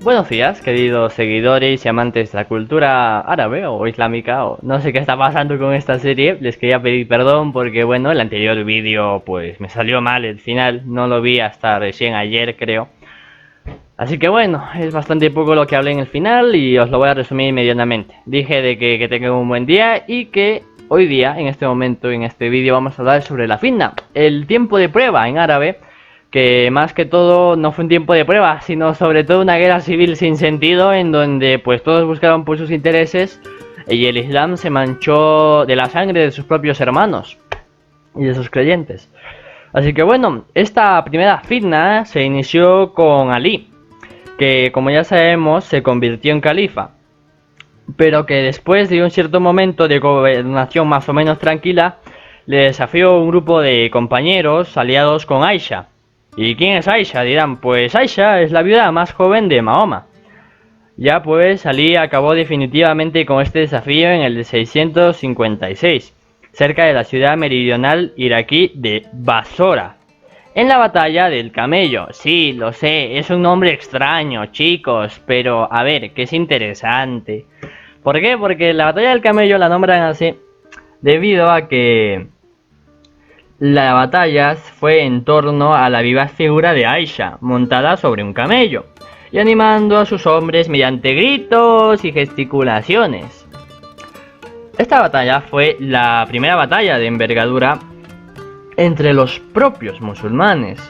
Buenos días, queridos seguidores y amantes de la cultura árabe o islámica, o no sé qué está pasando con esta serie. Les quería pedir perdón porque, bueno, el anterior vídeo pues me salió mal el final, no lo vi hasta recién ayer, creo. Así que bueno, es bastante poco lo que hablé en el final y os lo voy a resumir medianamente. Dije de que tengan un buen día y que hoy día, en este momento, en este vídeo, vamos a hablar sobre la fitna, el tiempo de prueba en árabe, que más que todo no fue un tiempo de prueba, sino sobre todo una guerra civil sin sentido en donde pues todos buscaban por sus intereses y el Islam se manchó de la sangre de sus propios hermanos y de sus creyentes. Así que bueno, esta primera fitna se inició con Ali, que como ya sabemos se convirtió en califa, pero que después de un cierto momento de gobernación más o menos tranquila, le desafió un grupo de compañeros aliados con Aisha. ¿Y quién es Aisha? Dirán, pues Aisha es la viuda más joven de Mahoma. Ya pues Ali acabó definitivamente con este desafío en el 656, cerca de la ciudad meridional iraquí de Basora, en la batalla del camello. Sí, lo sé, es un nombre extraño, chicos, pero a ver, que es interesante. ¿Por qué? Porque la batalla del camello la nombran así debido a que la batalla fue en torno a la viva figura de Aisha, montada sobre un camello, y animando a sus hombres mediante gritos y gesticulaciones. Esta batalla fue la primera batalla de envergadura entre los propios musulmanes,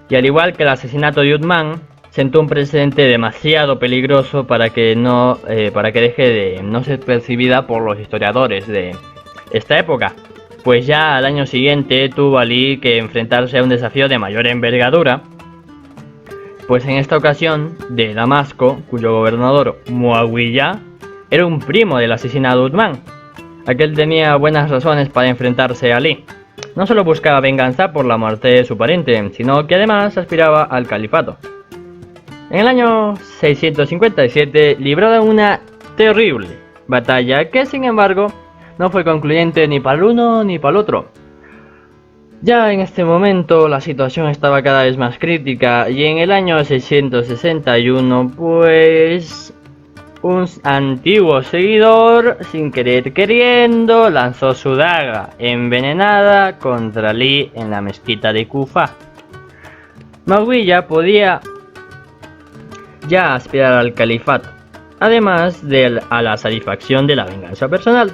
y al igual que el asesinato de Uthman, sentó un precedente demasiado peligroso para que deje de no ser percibida por los historiadores de esta época, pues ya al año siguiente tuvo Ali que enfrentarse a un desafío de mayor envergadura, pues en esta ocasión de Damasco, cuyo gobernador Muawiyah era un primo del asesinado Uthman. Aquel tenía buenas razones para enfrentarse a Ali. No solo buscaba venganza por la muerte de su pariente, sino que además aspiraba al califato. En el año 657 libró una terrible batalla que, sin embargo, no fue concluyente ni para el uno ni para el otro. Ya en este momento la situación estaba cada vez más crítica y en el año 661 pues un antiguo seguidor, sin querer queriendo, lanzó su daga envenenada contra Ali en la mezquita de Kufa. Muawiyah podía ya aspirar al califato, además a la satisfacción de la venganza personal.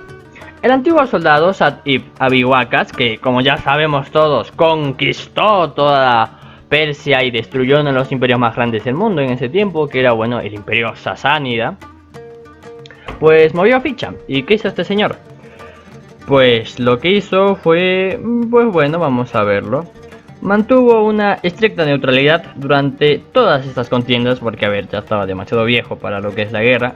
El antiguo soldado Sa'd ibn Abi Waqqas, que como ya sabemos todos, conquistó toda Persia y destruyó uno de los imperios más grandes del mundo en ese tiempo, que era bueno el imperio sasánida, pues movió ficha. ¿Y qué hizo este señor? Pues lo que hizo fue, pues bueno, vamos a verlo. Mantuvo una estricta neutralidad durante todas estas contiendas, porque a ver, ya estaba demasiado viejo para lo que es la guerra,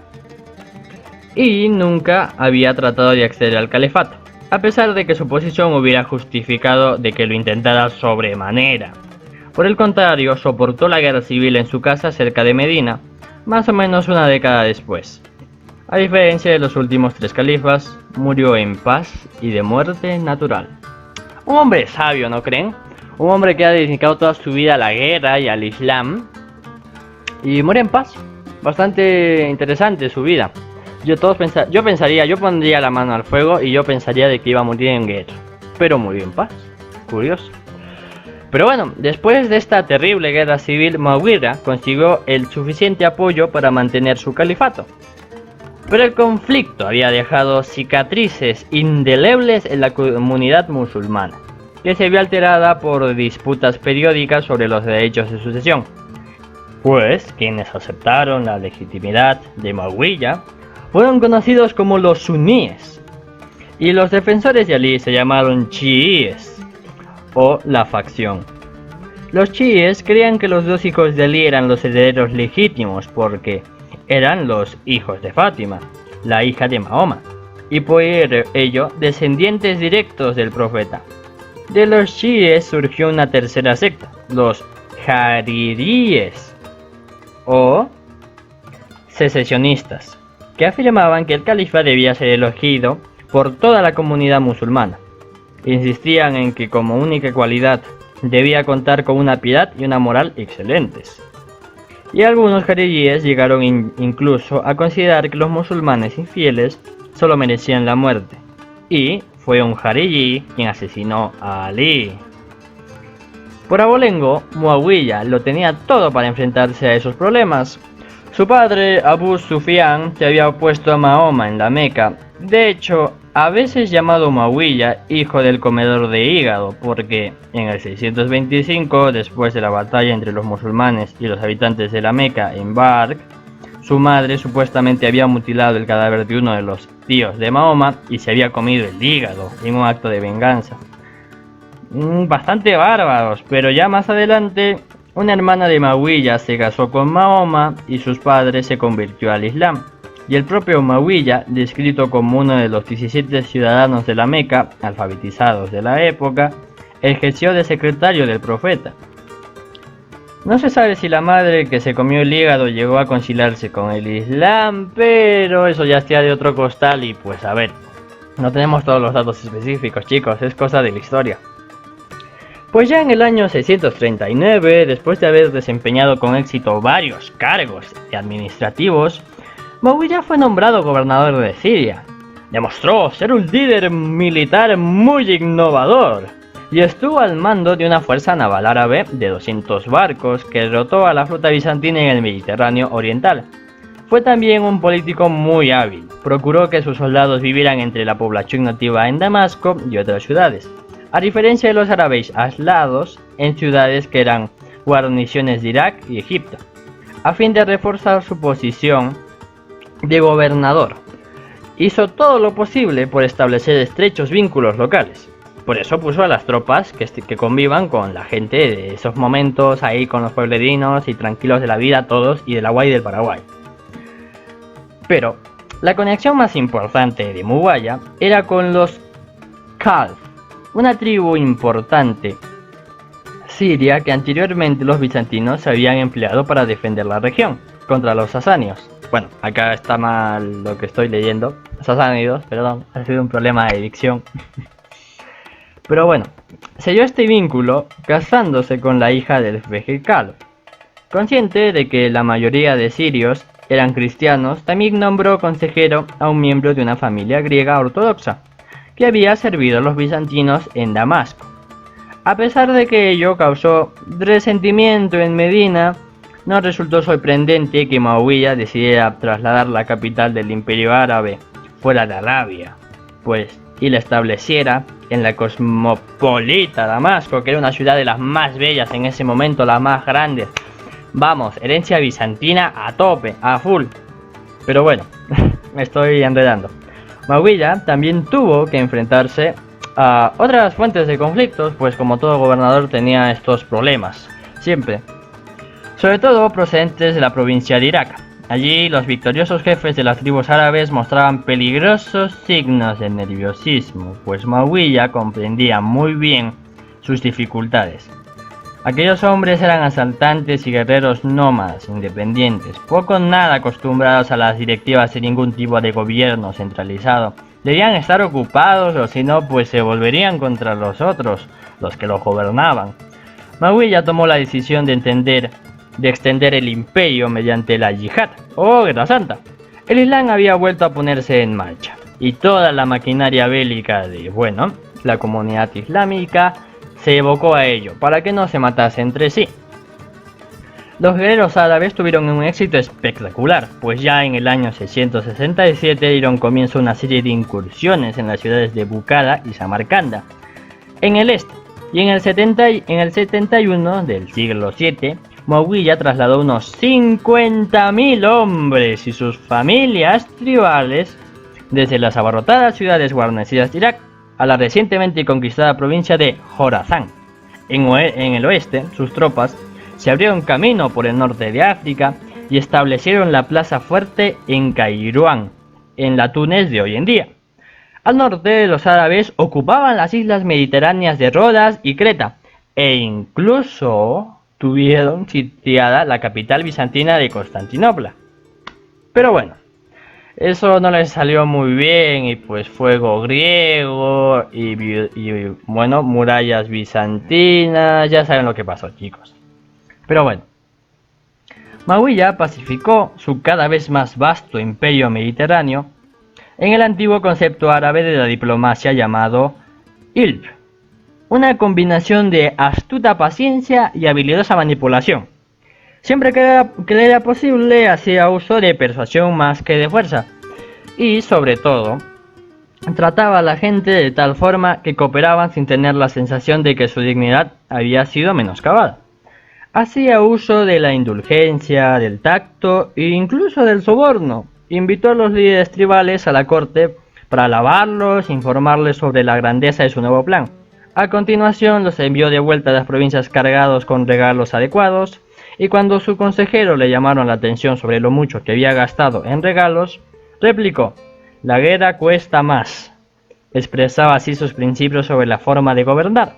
y nunca había tratado de acceder al califato, a pesar de que su posición hubiera justificado de que lo intentara sobremanera. Por el contrario, soportó la guerra civil en su casa cerca de Medina, más o menos una década después. A diferencia de los últimos tres califas, murió en paz y de muerte natural. Un hombre sabio, ¿no creen? Un hombre que ha dedicado toda su vida a la guerra y al Islam, y muere en paz. Bastante interesante su vida. Yo pondría la mano al fuego y yo pensaría de que iba a morir en guerra, pero murió en paz. Curioso. Pero bueno, después de esta terrible guerra civil, Muawiyah consiguió el suficiente apoyo para mantener su califato. Pero el conflicto había dejado cicatrices indelebles en la comunidad musulmana, que se vio alterada por disputas periódicas sobre los derechos de sucesión. Pues quienes aceptaron la legitimidad de Muawiyah fueron conocidos como los suníes, y los defensores de Ali se llamaron chiíes, o la facción. Los chiíes creían que los dos hijos de Ali eran los herederos legítimos porque eran los hijos de Fátima, la hija de Mahoma, y por ello descendientes directos del profeta. De los chiíes surgió una tercera secta, los jariríes, o secesionistas, que afirmaban que el califa debía ser elegido por toda la comunidad musulmana. Insistían en que como única cualidad debía contar con una piedad y una moral excelentes. Y algunos jariyíes llegaron incluso a considerar que los musulmanes infieles solo merecían la muerte. Y fue un jariyí quien asesinó a Ali. Por abolengo, Muawiyah lo tenía todo para enfrentarse a esos problemas. Su padre, Abu Sufyan, se había opuesto a Mahoma en la Meca. De hecho, a veces llamado Muawiyah hijo del comedor de hígado, porque en el 625, después de la batalla entre los musulmanes y los habitantes de la Meca en Badr, su madre supuestamente había mutilado el cadáver de uno de los tíos de Mahoma y se había comido el hígado en un acto de venganza. Bastante bárbaros, pero ya más adelante una hermana de Muawiyah se casó con Mahoma y sus padres se convirtió al Islam. Y el propio Muawiyah, descrito como uno de los 17 ciudadanos de la Meca, alfabetizados de la época, ejerció de secretario del profeta. No se sabe si la madre que se comió el hígado llegó a conciliarse con el Islam, pero eso ya está de otro costal y pues a ver, no tenemos todos los datos específicos, chicos, es cosa de la historia. Pues ya en el año 639, después de haber desempeñado con éxito varios cargos administrativos, Muawiyah fue nombrado gobernador de Siria. Demostró ser un líder militar muy innovador y estuvo al mando de una fuerza naval árabe de 200 barcos que derrotó a la flota bizantina en el Mediterráneo oriental. Fue también un político muy hábil. Procuró que sus soldados vivieran entre la población nativa en Damasco y otras ciudades, a diferencia de los árabes aislados en ciudades que eran guarniciones de Irak y Egipto, a fin de reforzar su posición de gobernador. Hizo todo lo posible por establecer estrechos vínculos locales. Por eso puso a las tropas que convivan con la gente de esos momentos, ahí con los pueblerinos y tranquilos de la vida todos y del agua y del Paraguay. Pero la conexión más importante de Muawiyah era con los Kalf, una tribu importante siria que anteriormente los bizantinos se habían empleado para defender la región contra los sasanios. Bueno, acá está mal lo que estoy leyendo. Sasánidos, perdón, ha sido un problema de dicción. Pero bueno, selló este vínculo casándose con la hija del jefe Kalf. Consciente de que la mayoría de sirios eran cristianos, también nombró consejero a un miembro de una familia griega ortodoxa que había servido a los bizantinos en Damasco. A pesar de que ello causó resentimiento en Medina, no resultó sorprendente que Muawiyah decidiera trasladar la capital del Imperio Árabe fuera de Arabia, y la estableciera en la cosmopolita Damasco, que era una ciudad de las más bellas en ese momento, las más grandes. Vamos, herencia bizantina a tope, a full. Pero bueno, me estoy enredando. Muawiyah también tuvo que enfrentarse a otras fuentes de conflictos, pues como todo gobernador tenía estos problemas, siempre. Sobre todo procedentes de la provincia de Irak. Allí los victoriosos jefes de las tribus árabes mostraban peligrosos signos de nerviosismo, pues Muawiyah comprendía muy bien sus dificultades. Aquellos hombres eran asaltantes y guerreros nómadas, independientes, poco o nada acostumbrados a las directivas de ningún tipo de gobierno centralizado. Debían estar ocupados o si no, pues se volverían contra los otros, los que los gobernaban. Muawiyah tomó la decisión de extender el imperio mediante la yihad, o guerra santa. El Islam había vuelto a ponerse en marcha, y toda la maquinaria bélica de, la comunidad islámica se evocó a ello, para que no se matase entre sí. Los guerreros árabes tuvieron un éxito espectacular, pues ya en el año 667 dieron comienzo a una serie de incursiones en las ciudades de Bukhara y Samarcanda, en el este, y en el 71 del siglo VII, Muawiyah trasladó unos 50.000 hombres y sus familias tribales desde las abarrotadas ciudades guarnecidas de Irak a la recientemente conquistada provincia de Jorazán. En el oeste, sus tropas se abrieron camino por el norte de África y establecieron la plaza fuerte en Kairouan, en la Túnez de hoy en día. Al norte, los árabes ocupaban las islas mediterráneas de Rodas y Creta, e incluso tuvieron sitiada la capital bizantina de Constantinopla. Pero bueno, eso no les salió muy bien y pues fuego griego y murallas bizantinas, ya saben lo que pasó, chicos. Pero bueno, Mahuilla pacificó su cada vez más vasto imperio mediterráneo en el antiguo concepto árabe de la diplomacia llamado ilm, una combinación de astuta paciencia y habilidosa manipulación. Siempre que le era posible hacía uso de persuasión más que de fuerza, y sobre todo trataba a la gente de tal forma que cooperaban sin tener la sensación de que su dignidad había sido menoscabada. Hacía uso de la indulgencia, del tacto e incluso del soborno. Invitó a los líderes tribales a la corte para alabarlos e informarles sobre la grandeza de su nuevo plan. A continuación los envió de vuelta a las provincias cargados con regalos adecuados, y cuando su consejero le llamaron la atención sobre lo mucho que había gastado en regalos, replicó: "La guerra cuesta más". Expresaba así sus principios sobre la forma de gobernar.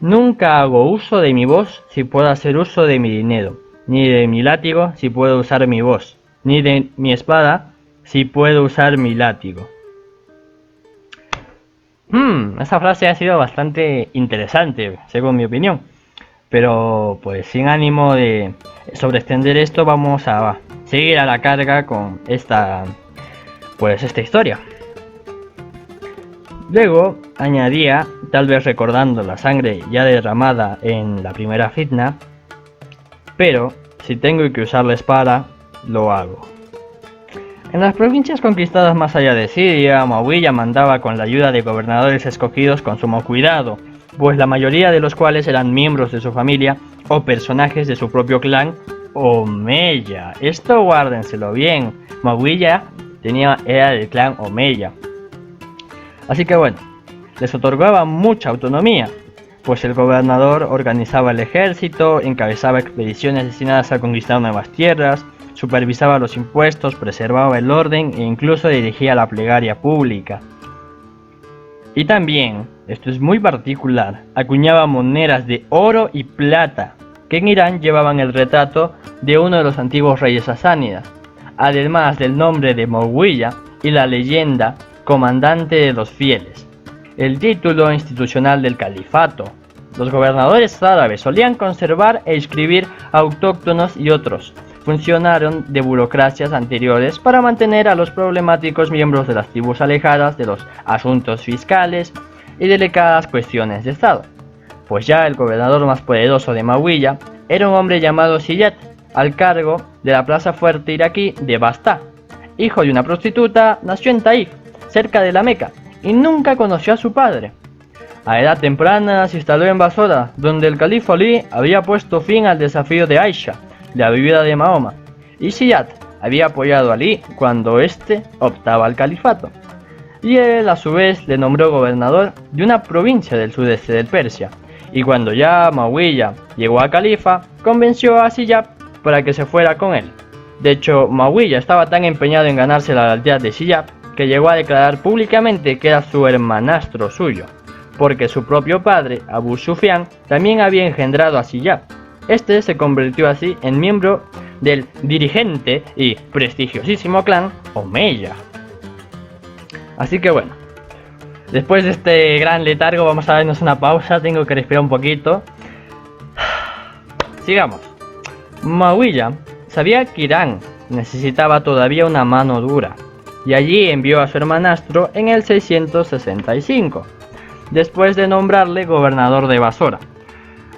"Nunca hago uso de mi voz si puedo hacer uso de mi dinero, ni de mi látigo si puedo usar mi voz, ni de mi espada si puedo usar mi látigo". Esa frase ha sido bastante interesante, según mi opinión. Pero pues sin ánimo de sobreextender esto, vamos a seguir a la carga con esta historia. Luego añadía, tal vez recordando la sangre ya derramada en la primera fitna: "Pero si tengo que usar la espada, lo hago". En las provincias conquistadas más allá de Siria, Mahuilla mandaba con la ayuda de gobernadores escogidos con sumo cuidado, pues la mayoría de los cuales eran miembros de su familia o personajes de su propio clan Omeya. Esto guárdenselo bien, Mahuilla era del clan Omeya. Así que bueno, les otorgaba mucha autonomía, pues el gobernador organizaba el ejército, encabezaba expediciones destinadas a conquistar nuevas tierras, supervisaba los impuestos, preservaba el orden e incluso dirigía la plegaria pública. Y también, esto es muy particular, acuñaba monedas de oro y plata, que en Irán llevaban el retrato de uno de los antiguos reyes sasánidas, además del nombre de Mahuilla y la leyenda comandante de los fieles, el título institucional del califato. Los gobernadores árabes solían conservar e inscribir autóctonos y otros funcionaron de burocracias anteriores para mantener a los problemáticos miembros de las tribus alejadas de los asuntos fiscales y delicadas cuestiones de estado. Pues ya el gobernador más poderoso de Mahuilla era un hombre llamado Ziyad, al cargo de la plaza fuerte iraquí de Bastá. Hijo de una prostituta, nació en Taif, cerca de la Meca, y nunca conoció a su padre. A edad temprana se instaló en Basora, donde el califa Ali había puesto fin al desafío de Aisha, la viuda de Mahoma, y Ziyad había apoyado a Ali cuando éste optaba al califato. Y él a su vez le nombró gobernador de una provincia del sudeste de Persia, y cuando ya Mahuilla llegó a califa, convenció a Ziyad para que se fuera con él. De hecho, Mahuilla estaba tan empeñado en ganarse la lealtad de Ziyad que llegó a declarar públicamente que era su hermanastro suyo, porque su propio padre, Abu Sufyan, también había engendrado a Ziyad. Este se convirtió así en miembro del dirigente y prestigiosísimo clan Omeya. Así que bueno, después de este gran letargo vamos a darnos una pausa, tengo que respirar un poquito. Sigamos. Mahuilla sabía que Irán necesitaba todavía una mano dura, y allí envió a su hermanastro en el 665, después de nombrarle gobernador de Basora.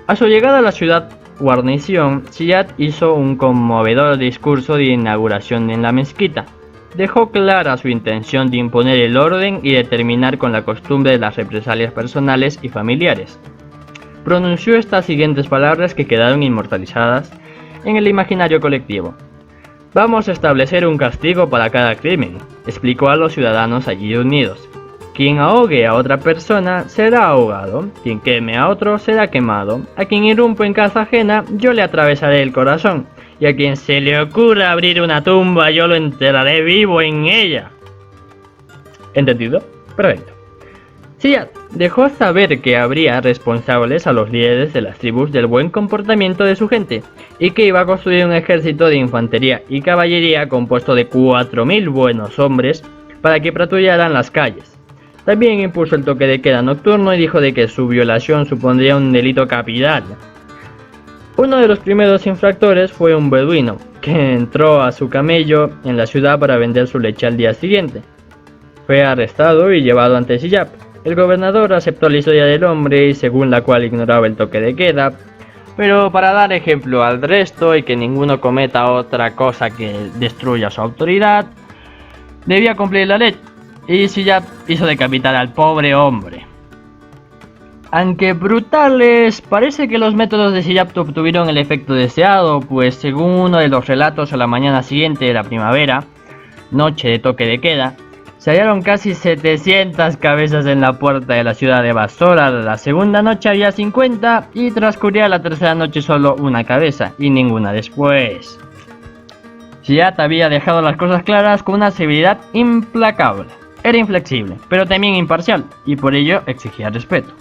A su llegada a la ciudad guarnición, Ziyad hizo un conmovedor discurso de inauguración en la mezquita. Dejó clara su intención de imponer el orden y de terminar con la costumbre de las represalias personales y familiares. Pronunció estas siguientes palabras que quedaron inmortalizadas en el imaginario colectivo: "Vamos a establecer un castigo para cada crimen", explicó a los ciudadanos allí unidos. "Quien ahogue a otra persona será ahogado, quien queme a otro será quemado, a quien irrumpa en casa ajena yo le atravesaré el corazón, y a quien se le ocurra abrir una tumba yo lo enterraré vivo en ella". ¿Entendido? Perfecto. Ziyad dejó saber que habría responsables a los líderes de las tribus del buen comportamiento de su gente, y que iba a construir un ejército de infantería y caballería compuesto de 4000 buenos hombres para que patrullaran las calles. También impuso el toque de queda nocturno y dijo de que su violación supondría un delito capital. Uno de los primeros infractores fue un beduino, que entró a su camello en la ciudad para vender su leche al día siguiente. Fue arrestado y llevado ante Siyap. El gobernador aceptó la historia del hombre, según la cual ignoraba el toque de queda, pero para dar ejemplo al resto y que ninguno cometa otra cosa que destruya su autoridad, debía cumplir la ley, y Siyap hizo decapitar al pobre hombre. Aunque brutales, parece que los métodos de Siyap obtuvieron el efecto deseado, pues según uno de los relatos, a la mañana siguiente de la primavera, noche de toque de queda, se hallaron casi 700 cabezas en la puerta de la ciudad de Basora. La segunda noche había 50 y transcurría la tercera noche solo una cabeza y ninguna después. Siyap había dejado las cosas claras con una severidad implacable. Era inflexible, pero también imparcial, y por ello exigía respeto.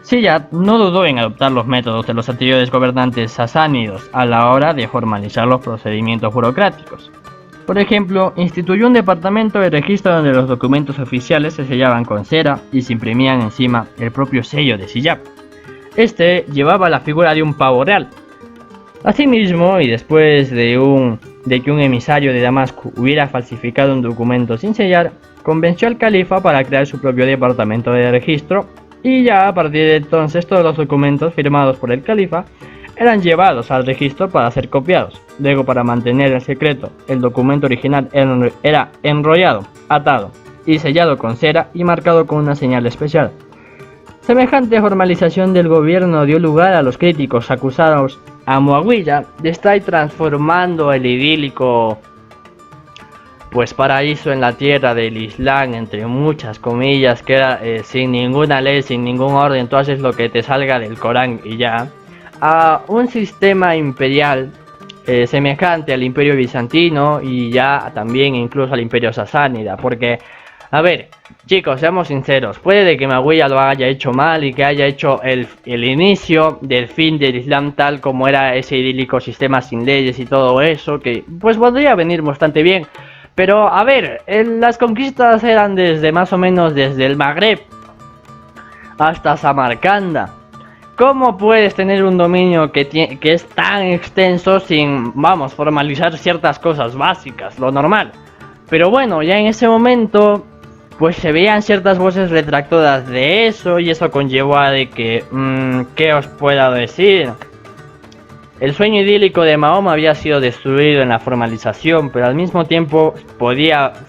Siyap no dudó en adoptar los métodos de los anteriores gobernantes sasánidos a la hora de formalizar los procedimientos burocráticos. Por ejemplo, instituyó un departamento de registro donde los documentos oficiales se sellaban con cera y se imprimían encima el propio sello de Siyap. Este llevaba la figura de un pavo real. Asimismo, y después de que un emisario de Damasco hubiera falsificado un documento sin sellar, convenció al califa para crear su propio departamento de registro, y ya a partir de entonces todos los documentos firmados por el califa eran llevados al registro para ser copiados. Luego, para mantener el secreto, el documento original era enrollado, atado y sellado con cera y marcado con una señal especial. Semejante formalización del gobierno dio lugar a los críticos acusados a Muawiyah de estar transformando el idílico paraíso en la tierra del Islam, entre muchas comillas, que era sin ninguna ley, sin ningún orden, tú haces lo que te salga del Corán y ya, a un sistema imperial semejante al imperio bizantino y ya también incluso al imperio sasánida. Porque, a ver, chicos, seamos sinceros, puede de que Muawiyah lo haya hecho mal y que haya hecho el inicio del fin del Islam tal como era ese idílico sistema sin leyes y todo eso, que pues podría venir bastante bien. Pero a ver, las conquistas eran desde más o menos desde el Magreb hasta Samarcanda. ¿Cómo puedes tener un dominio que es tan extenso sin, formalizar ciertas cosas básicas, lo normal? Pero bueno, ya en ese momento, pues se veían ciertas voces retractoras de eso, y eso conllevó a de que, ¿qué os puedo decir? El sueño idílico de Mahoma había sido destruido en la formalización, pero al mismo tiempo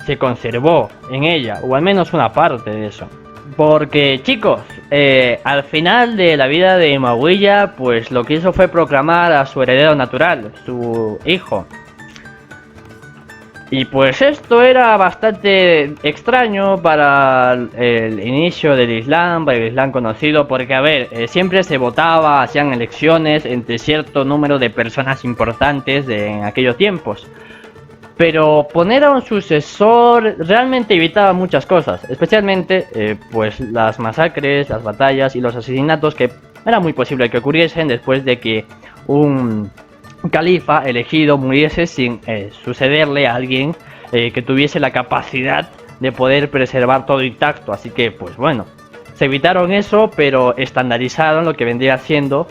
se conservó en ella, o al menos una parte de eso. Porque, chicos, al final de la vida de Muawiyah, pues lo que hizo fue proclamar a su heredero natural, su hijo. Y pues esto era bastante extraño para el inicio del Islam, para el Islam conocido, porque a ver, siempre se votaba, hacían elecciones entre cierto número de personas importantes en aquellos tiempos. Pero poner a un sucesor realmente evitaba muchas cosas, especialmente pues las masacres, las batallas y los asesinatos que era muy posible que ocurriesen después de que un califa elegido muriese sin sucederle a alguien que tuviese la capacidad de poder preservar todo intacto. Así que pues bueno, se evitaron eso, pero estandarizaron lo que vendría siendo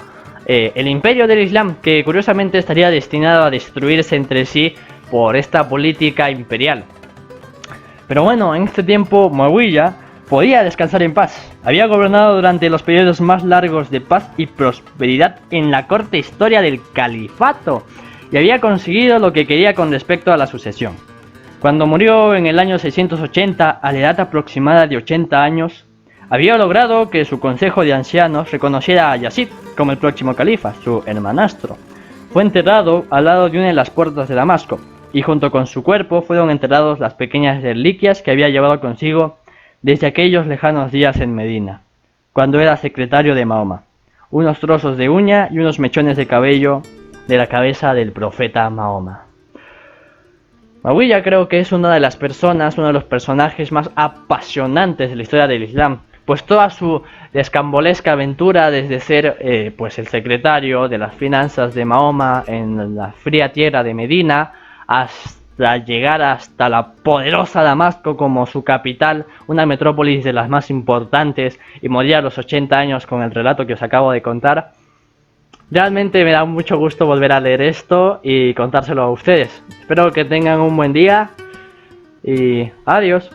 el imperio del Islam, que curiosamente estaría destinado a destruirse entre sí por esta política imperial. Pero bueno, en este tiempo Muawiyah podía descansar en paz. Había gobernado durante los periodos más largos de paz y prosperidad en la corta historia del califato y había conseguido lo que quería con respecto a la sucesión. Cuando murió en el año 680, a la edad aproximada de 80 años, había logrado que su consejo de ancianos reconociera a Yazid como el próximo califa, su hermanastro. Fue enterrado al lado de una de las puertas de Damasco, y junto con su cuerpo fueron enterrados las pequeñas reliquias que había llevado consigo desde aquellos lejanos días en Medina, cuando era secretario de Mahoma, unos trozos de uña y unos mechones de cabello de la cabeza del profeta Mahoma. Muawiyah creo que es una de las personas, uno de los personajes más apasionantes de la historia del Islam, pues toda su escambolesca aventura desde ser pues el secretario de las finanzas de Mahoma en la fría tierra de Medina hasta llegar hasta la poderosa Damasco como su capital, una metrópolis de las más importantes, y morir a los 80 años con el relato que os acabo de contar. Realmente me da mucho gusto volver a leer esto y contárselo a ustedes. Espero que tengan un buen día y adiós.